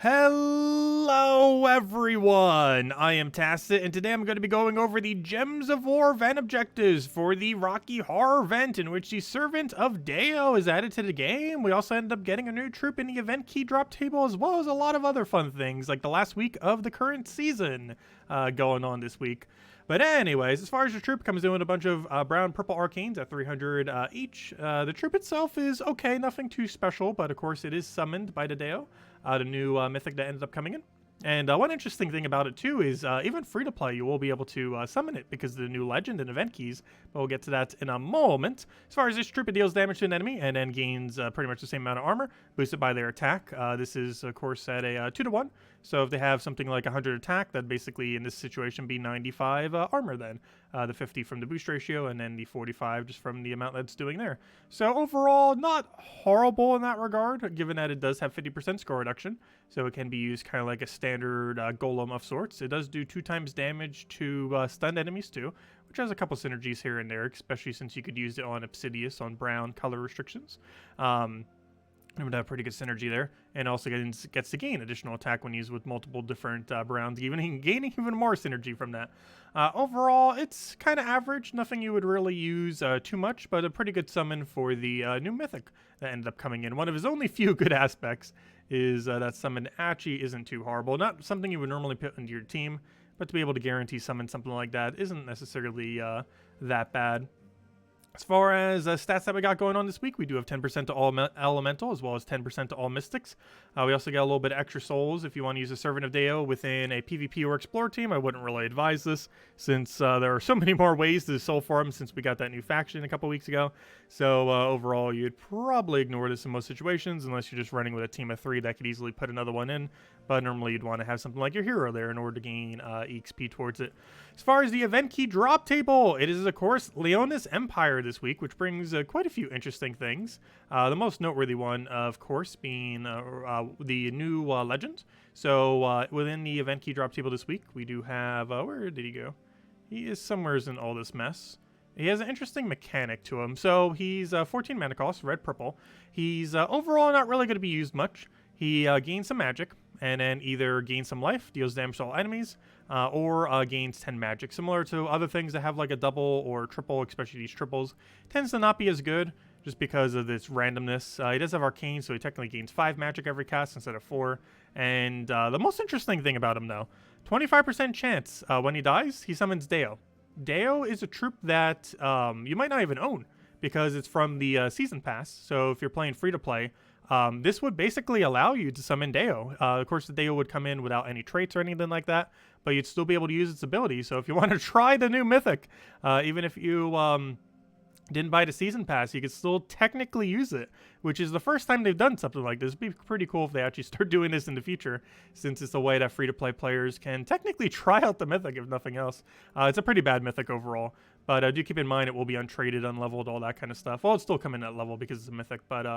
Hello everyone, I am Tacit, and today I'm going to be going over the Gems of War event objectives for the Rocky Horror event, in which the Servant of Deo is added to the game. We also ended up getting a new troop in the event key drop table, as well as a lot of other fun things, like the last week of the current season going on this week. But anyways, as far as your troop, comes in with a bunch of brown purple arcanes at 300 each. The troop itself is okay, nothing too special, but of course it is summoned by the Deo, the new mythic that ended up coming in. And one interesting thing about it too is even free to play, you will be able to summon it because of the new legend and event keys, but we'll get to that in a moment. As far as this troop, it deals damage to an enemy and then gains pretty much the same amount of armor, boosted by their attack. This is of course at a 2-to-1, so if they have something like 100 attack, that'd basically in this situation be 95 armor then. The 50 from the boost ratio and then the 45 just from the amount that's doing there. So overall, not horrible in that regard, given that it does have 50% score reduction, so it can be used kind of like a standard golem of sorts. It does do 2 times damage to stunned enemies too, which has a couple synergies here and there, especially since you could use it on Obsidious on brown color restrictions. It would have pretty good synergy there, and also gets to gain additional attack when used with multiple different browns, gaining even more synergy from that. Overall, it's kind of average, nothing you would really use too much, but a pretty good summon for the new mythic that ended up coming in. One of his only few good aspects is that summon actually isn't too horrible. Not something you would normally put into your team, but to be able to guarantee summon something like that isn't necessarily that bad. As far as stats that we got going on this week, we do have 10% to all elemental as well as 10% to all mystics. We also got a little bit of extra souls if you want to use a Servant of Deo within a PvP or Explorer team. I wouldn't really advise this since there are so many more ways to soul farm since we got that new faction a couple weeks ago. So overall, you'd probably ignore this in most situations unless you're just running with a team of 3 that could easily put another one in. But normally you'd want to have something like your hero there in order to gain EXP towards it. As far as the event key drop table, it is of course Leonis Empire this week, which brings quite a few interesting things. The most noteworthy one, of course, being the new legend. So within the event key drop table this week, we do have, where did he go? He is somewhere in all this mess. He has an interesting mechanic to him. So he's 14 mana cost, red-purple. He's overall not really going to be used much. He gains some magic, and then either gains some life, deals damage to all enemies, or gains 10 magic. Similar to other things that have like a double or triple, especially these triples. Tends to not be as good just because of this randomness. He does have arcane, so he technically gains 5 magic every cast instead of 4. And the most interesting thing about him though, 25% chance when he dies, he summons Deo. Deo is a troop that you might not even own because it's from the season pass. So if you're playing free to play, this would basically allow you to summon Deo. Of course, the Deo would come in without any traits or anything like that, but you'd still be able to use its ability. So if you want to try the new mythic, even if you didn't buy the season pass, you could still technically use it, which is the first time they've done something like this. It'd be pretty cool if they actually start doing this in the future, since it's a way that free-to-play players can technically try out the mythic, if nothing else. It's a pretty bad mythic overall, but do keep in mind it will be untraded, unleveled, all that kind of stuff. Well, it'll still come in at level because it's a mythic, but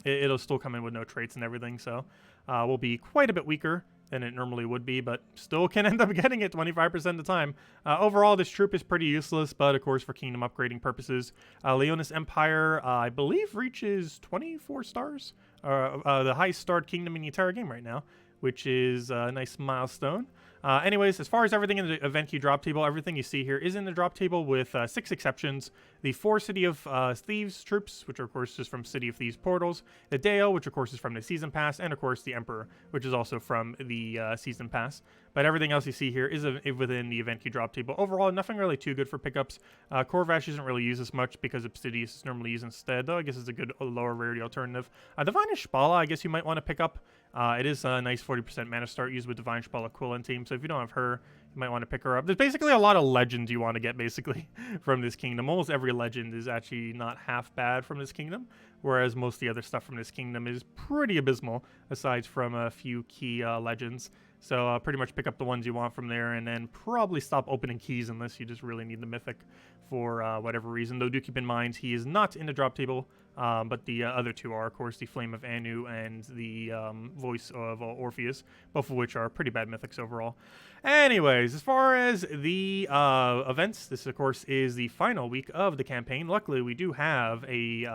it'll still come in with no traits and everything, so will be quite a bit weaker than it normally would be, but still can end up getting it 25% of the time. Overall, this troop is pretty useless, but of course for kingdom upgrading purposes. Leonis Empire, I believe, reaches 24 stars, the highest starred kingdom in the entire game right now, which is a nice milestone. Anyways, as far as everything in the event key drop table, everything you see here is in the drop table with 6 exceptions. The 4 City of Thieves troops, which are of course just from City of Thieves portals. The Deo, which of course is from the Season Pass. And of course the Emperor, which is also from the Season Pass. But everything else you see here is within the event key drop table. Overall, nothing really too good for pickups. Corvash isn't really used as much because Obsidious is normally used instead, though I guess it's a good lower rarity alternative. Divine Ishbala, I guess you might want to pick up. It is a nice 40% mana start used with Divine Ishbala Quillen team, so if you don't have her, you might want to pick her up. There's basically a lot of legends you want to get, basically, from this kingdom. Almost every legend is actually not half bad from this kingdom, whereas most of the other stuff from this kingdom is pretty abysmal, aside from a few key legends. So pretty much pick up the ones you want from there, and then probably stop opening keys unless you just really need the mythic for whatever reason. Though do keep in mind he is not in the drop table but the other two are, of course, the Flame of Anu and the Voice of Orpheus, both of which are pretty bad mythics overall. Anyways, as far as the events, this, of course, is the final week of the campaign. Luckily, we do have a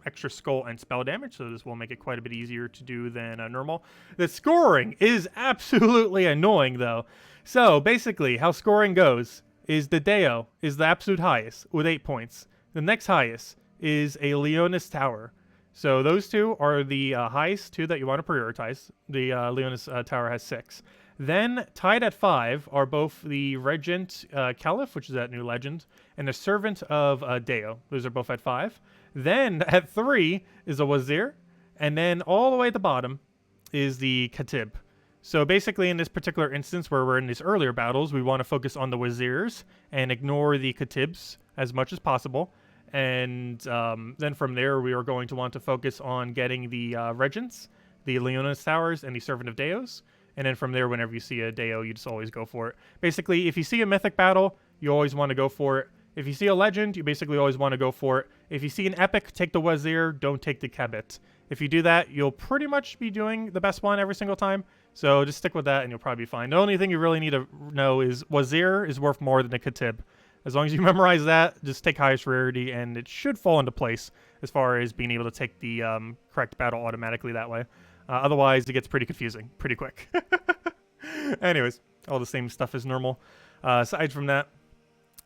extra skull and spell damage, so this will make it quite a bit easier to do than normal. The scoring is absolutely annoying, though. So, basically, how scoring goes is the Deo is the absolute highest with 8 points. The next highest is a Leonis Tower. So those two are the highest two that you want to prioritize. The Leonis Tower has 6. Then tied at 5 are both the Regent Khalif, which is that new legend, and the Servant of Deo. Those are both at 5. Then at 3 is a Wazir, and then all the way at the bottom is the Katib. So basically, in this particular instance where we're in these earlier battles, we want to focus on the Wazirs and ignore the Katibs as much as possible. And then from there, we are going to want to focus on getting the Regents, the Leonis Towers, and the Servant of Deos. And then from there, whenever you see a Deo, you just always go for it. Basically, if you see a mythic battle, you always want to go for it. If you see a legend, you basically always want to go for it. If you see an epic, take the Wazir, don't take the Kabit. If you do that, you'll pretty much be doing the best one every single time. So just stick with that and you'll probably be fine. The only thing you really need to know is Wazir is worth more than a Katib. As long as you memorize that, just take highest rarity and it should fall into place as far as being able to take the correct battle automatically that way. Otherwise, it gets pretty confusing pretty quick. Anyways, all the same stuff as normal. Aside from that,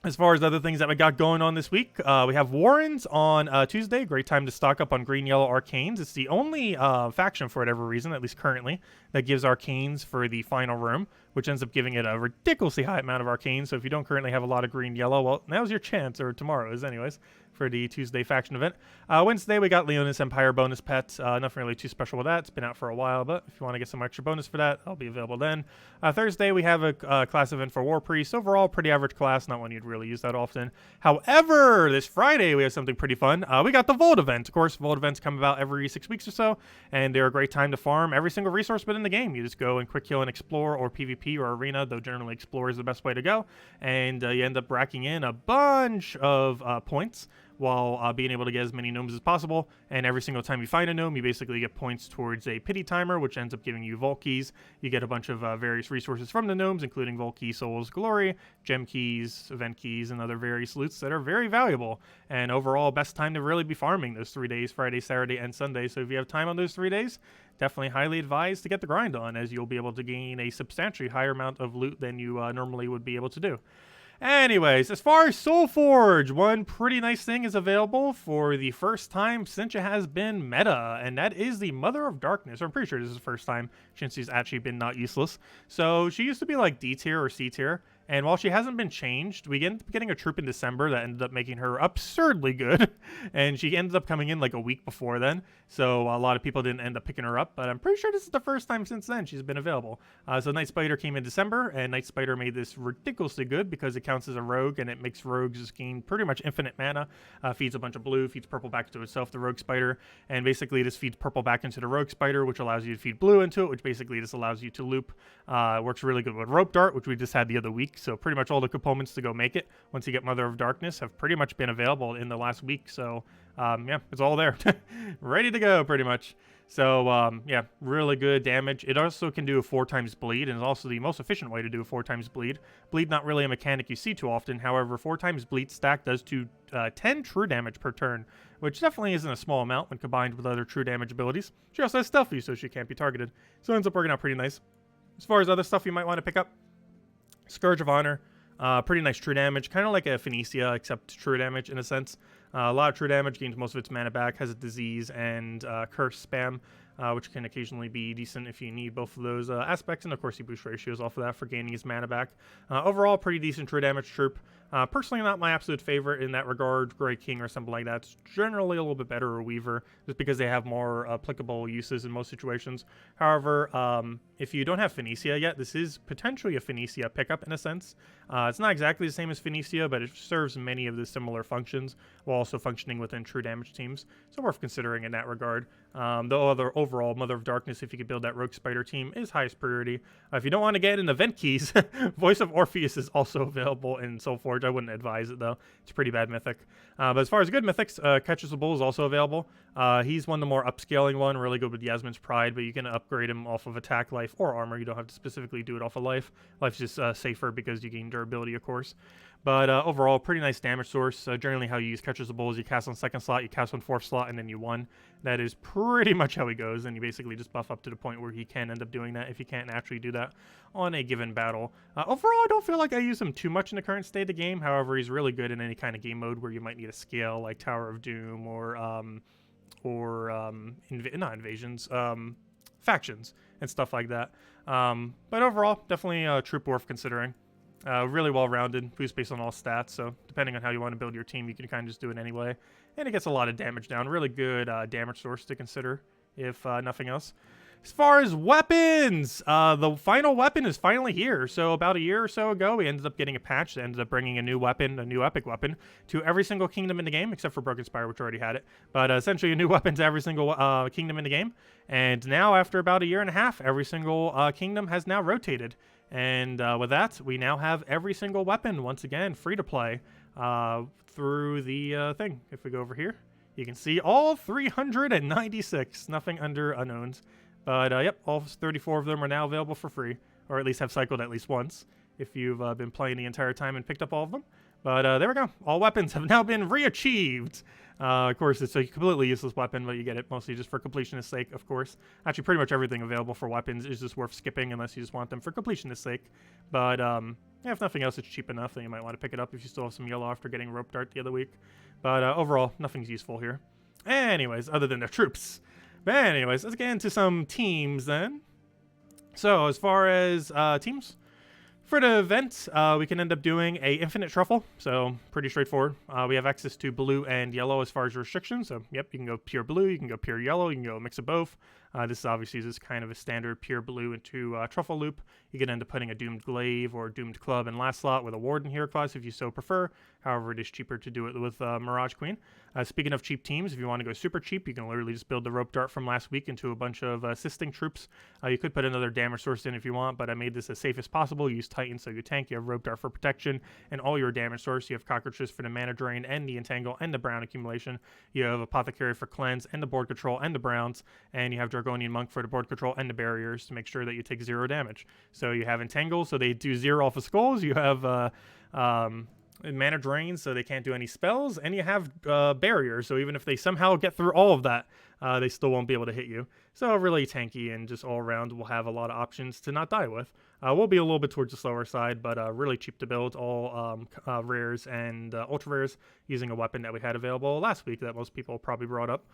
as far as other things that we got going on this week, we have Warrens on Tuesday. Great time to stock up on green-yellow arcanes. It's the only faction, for whatever reason, at least currently, that gives arcanes for the final room, which ends up giving it a ridiculously high amount of arcanes. So if you don't currently have a lot of green-yellow, well, now's your chance, or tomorrow's anyways, for the Tuesday faction event. Wednesday, we got Leonis Empire bonus pet. Nothing really too special with that. It's been out for a while, but if you want to get some extra bonus for that, I'll be available then. Thursday, we have a class event for Warpriest. Overall, pretty average class, not one you'd really use that often. However, this Friday, we have something pretty fun. We got the Vault event. Of course, Vault events come about every 6 weeks or so, and they're a great time to farm every single resource within the game. You just go and quick kill and explore, or PvP or arena, though generally explore is the best way to go, and you end up racking in a bunch of points while being able to get as many gnomes as possible. And every single time you find a gnome, you basically get points towards a pity timer, which ends up giving you vault keys. You get a bunch of various resources from the gnomes, including vault key, souls, glory, gem keys, event keys, and other various loots that are very valuable. And overall, best time to really be farming those 3 days, Friday, Saturday, and Sunday. So if you have time on those 3 days, definitely highly advised to get the grind on, as you'll be able to gain a substantially higher amount of loot than you normally would be able to do. Anyways, as far as Soulforge, one pretty nice thing is available for the first time since it has been meta, and that is the Mother of Darkness. Or I'm pretty sure this is the first time since she's actually been not useless. So she used to be like D tier or C tier, and while she hasn't been changed, we ended up getting a troop in December that ended up making her absurdly good, and she ended up coming in like a week before then, so a lot of people didn't end up picking her up, but I'm pretty sure this is the first time since then she's been available. So Night Spider came in December, and Night Spider made this ridiculously good because it counts as a rogue, and it makes rogues just gain pretty much infinite mana, feeds a bunch of blue, feeds purple back to itself, the Rogue Spider, and basically this feeds purple back into the Rogue Spider, which allows you to feed blue into it, which basically just allows you to loop. It works really good with Rope Dart, which we just had the other week, so pretty much all the components to go make it once you get Mother of Darkness have pretty much been available in the last week, so yeah, it's all there. Ready to go, pretty much. So, yeah, really good damage. It also can do a 4 times bleed, and is also the most efficient way to do a 4 times bleed. Bleed, not really a mechanic you see too often. However, 4 times bleed stack does do 10 true damage per turn, which definitely isn't a small amount when combined with other true damage abilities. She also has stealthy, so she can't be targeted. So it ends up working out pretty nice. As far as other stuff you might want to pick up, Scourge of Honor. Pretty nice true damage, kind of like a Phoenicia, except true damage in a sense. A lot of true damage, gains most of its mana back, has a disease and curse spam, which can occasionally be decent if you need both of those aspects, and of course you boost ratios off of that for gaining his mana back. Overall, pretty decent true damage troop. Personally, not my absolute favorite in that regard. Grey King or something like that's generally a little bit better, or Weaver, just because they have more applicable uses in most situations. However, if you don't have Phoenicia yet, this is potentially a Phoenicia pickup in a sense. It's not exactly the same as Phoenicia, but it serves many of the similar functions while also functioning within true damage teams, so worth considering in that regard. The other overall Mother of Darkness, if you could build that Rogue Spider team, is highest priority. If you don't want to get in event keys, Voice of Orpheus is also available in Soulforge. Soulforge. I wouldn't advise it, though. It's a pretty bad mythic. But as far as good mythics, Catches the Bull is also available. He's one of the more upscaling one, really good with Yasmin's Pride, but you can upgrade him off of attack, life, or armor. You don't have to specifically do it off of life. Life's just safer because you gain durability, of course. But overall, pretty nice damage source. Generally, how you use Catches the Bull is you cast on second slot, you cast on fourth slot, and then you won. That is pretty much how he goes, and you basically just buff up to the point where he can end up doing that if he can't naturally do that on a given battle. Overall, I don't feel like I use him too much in the current state of the game. However, he's really good in any kind of game mode where you might need a scale like Tower of Doom or not invasions, factions and stuff like that. But overall, definitely a troop worth considering. Really well-rounded, boost based on all stats, so depending on how you want to build your team, you can kind of just do it anyway. And it gets a lot of damage down. Really good damage source to consider, if nothing else. As far as weapons, the final weapon is finally here. So about a year or so ago, we ended up getting a patch that ended up bringing a new weapon, a new epic weapon, to every single kingdom in the game, except for Broken Spire, which already had it. But essentially a new weapon to every single kingdom in the game. And now, after about a year and a half, every single kingdom has now rotated. And with that, we now have every single weapon, once again, free to play through the thing. If we go over here, you can see all 396, nothing under unknowns. But yep, all 34 of them are now available for free, or at least have cycled at least once, if you've been playing the entire time and picked up all of them. But there we go. All weapons have now been re-achieved. Of course, it's a completely useless weapon, but you get it mostly just for completionist sake, of course. Actually, pretty much everything available for weapons is just worth skipping unless you just want them for completionist sake. But yeah, if nothing else, it's cheap enough that you might want to pick it up if you still have some yellow after getting Rope Dart the other week. But overall, nothing's useful here. Anyways, other than the troops. But anyways, let's get into some teams then. So as far as teams, for the event, we can end up doing a infinite truffle, so pretty straightforward. We have access to blue and yellow as far as restrictions, so yep, you can go pure blue, you can go pure yellow, you can go a mix of both. This is obviously just kind of a standard pure blue into truffle loop. You can end up putting a Doomed Glaive or Doomed Club in last slot with a Warden Hero class if you so prefer. However, it is cheaper to do it with Mirage Queen. Speaking of cheap teams, if you want to go super cheap, you can literally just build the Rope Dart from last week into a bunch of assisting troops. You could put another damage source in if you want, but I made this as safe as possible. Use Titan so you tank, you have Rope Dart for protection, and all your damage source. You have Cockroaches for the mana drain and the entangle and the brown accumulation. You have Apothecary for cleanse and the board control and the browns, and you have Dragonian Monk for the board control and the barriers to make sure that you take 0 damage. So you have entangle, so they do 0 off of skulls. You have mana drain, so they can't do any spells, and you have barriers, so even if they somehow get through all of that, they still won't be able to hit you. So really tanky, and just all around we'll have a lot of options to not die with. We'll be a little bit towards the slower side, but really cheap to build, all rares and ultra rares, using a weapon that we had available last week that most people probably brought up.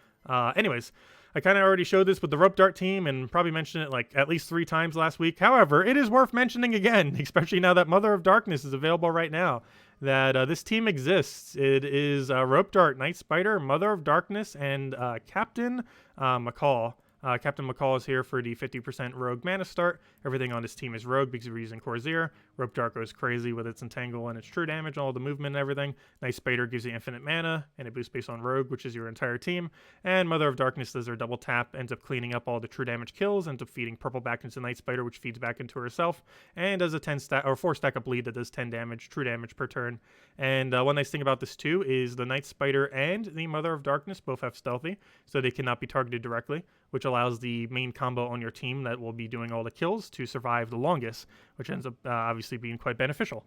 Anyways, I kind of already showed this with the Rope Dart team and probably mentioned it like at least 3 times last week. However, it is worth mentioning again, especially now that Mother of Darkness is available right now, that this team exists. It is Rope Dart, Night Spider, Mother of Darkness, and Captain McCall. Captain McCall is here for the 50% rogue mana start. Everything on this team is rogue because we're using Corsair. Rope Dart goes crazy with its entangle and its true damage, all the movement and everything. Night Spider gives you infinite mana, and it boosts based on rogue, which is your entire team. And Mother of Darkness does her double tap, ends up cleaning up all the true damage kills, ends up feeding purple back into Night Spider, which feeds back into herself, and does a 4 stack up bleed that does 10 damage, true damage per turn. And one nice thing about this too is the Night Spider and the Mother of Darkness both have stealthy, so they cannot be targeted directly, which allows the main combo on your team that will be doing all the kills to survive the longest, which ends up obviously being quite beneficial.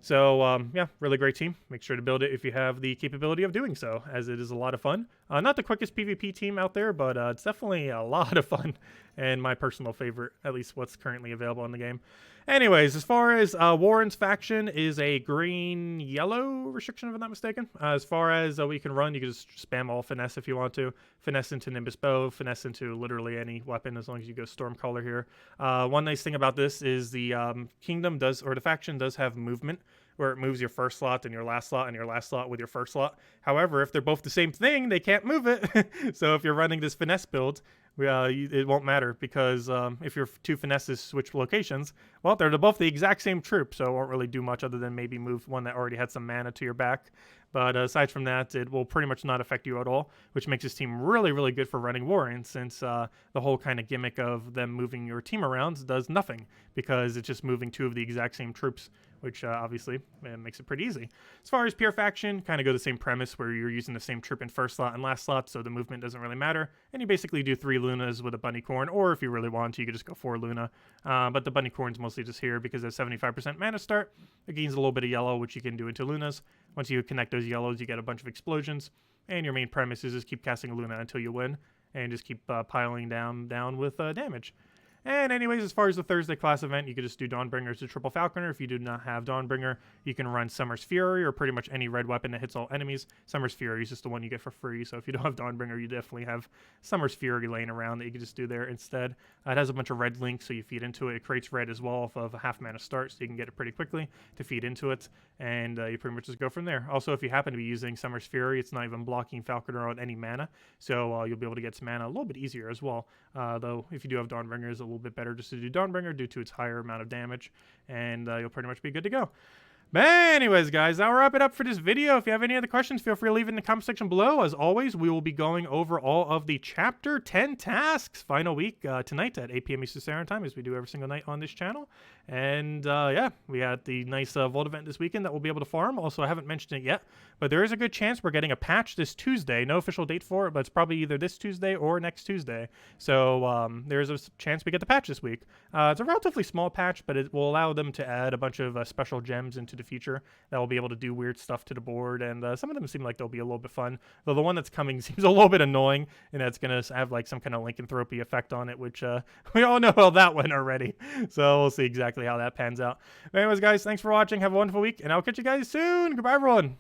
So yeah, really great team. Make sure to build it if you have the capability of doing so, as it is a lot of fun. Not the quickest PvP team out there, but it's definitely a lot of fun, and my personal favorite, at least what's currently available in the game. Anyways, as far as Warren's faction is a green-yellow restriction, if I'm not mistaken. As far as what you can run, you can just spam all finesse if you want to. Finesse into Nimbus Bow, finesse into literally any weapon as long as you go Stormcaller here. One nice thing about this is the kingdom does, or the faction does have movement, where it moves your first slot and your last slot and your last slot with your first slot. However, if they're both the same thing, they can't move it. So if you're running this finesse build, it won't matter, because if your 2 finesses switch locations, well, they're both the exact same troop, so it won't really do much other than maybe move one that already had some mana to your back. But aside from that, it will pretty much not affect you at all, which makes this team really, really good for running Warren, since the whole kind of gimmick of them moving your team around does nothing, because it's just moving 2 of the exact same troops, which obviously makes it pretty easy. As far as pure faction, kind of go the same premise where you're using the same troop in first slot and last slot, so the movement doesn't really matter. And you basically do 3 Lunas with a Bunny Corn, or if you really want to, you could just go 4 Luna. But the Bunny Corn's mostly just here because there's 75% mana start. It gains a little bit of yellow, which you can do into Lunas. Once you connect those yellows, you get a bunch of explosions. And your main premise is just keep casting a Luna until you win, and just keep piling down with damage. And anyways, as far as the Thursday class event, you could just do Dawnbringer as a triple Falconer. If you do not have Dawnbringer, you can run Summer's Fury or pretty much any red weapon that hits all enemies. Summer's Fury is just the one you get for free, so if you don't have Dawnbringer, you definitely have Summer's Fury laying around that you can just do there instead. It has a bunch of red links, so you feed into it. It creates red as well off of a half mana start, so you can get it pretty quickly to feed into it, and you pretty much just go from there. Also, if you happen to be using Summer's Fury, it's not even blocking Falconer on any mana, so you'll be able to get some mana a little bit easier as well. Though, if you do have Dawnbringer, it's a little bit better just to do Dawnbringer due to its higher amount of damage, and you'll pretty much be good to go. But anyways, guys, that'll wrap it up for this video. If you have any other questions, feel free to leave it in the comment section below. As always, we will be going over all of the Chapter 10 tasks, final week tonight at 8 p.m. Eastern Standard Time, as we do every single night on this channel. And yeah, we had the nice Vault event this weekend that we'll be able to farm. Also, I haven't mentioned it yet, but there is a good chance we're getting a patch this Tuesday. No official date for it, but it's probably either this Tuesday or next Tuesday. So there's a chance we get the patch this week. It's a relatively small patch, but it will allow them to add a bunch of special gems into the future that will be able to do weird stuff to the board, and some of them seem like they'll be a little bit fun, though the one that's coming seems a little bit annoying, and that's going to have like some kind of lycanthropy effect on it, which we all know how that went already, so we'll see exactly how that pans out. But anyways, guys, thanks for watching. Have a wonderful week, and I'll catch you guys soon. Goodbye, everyone.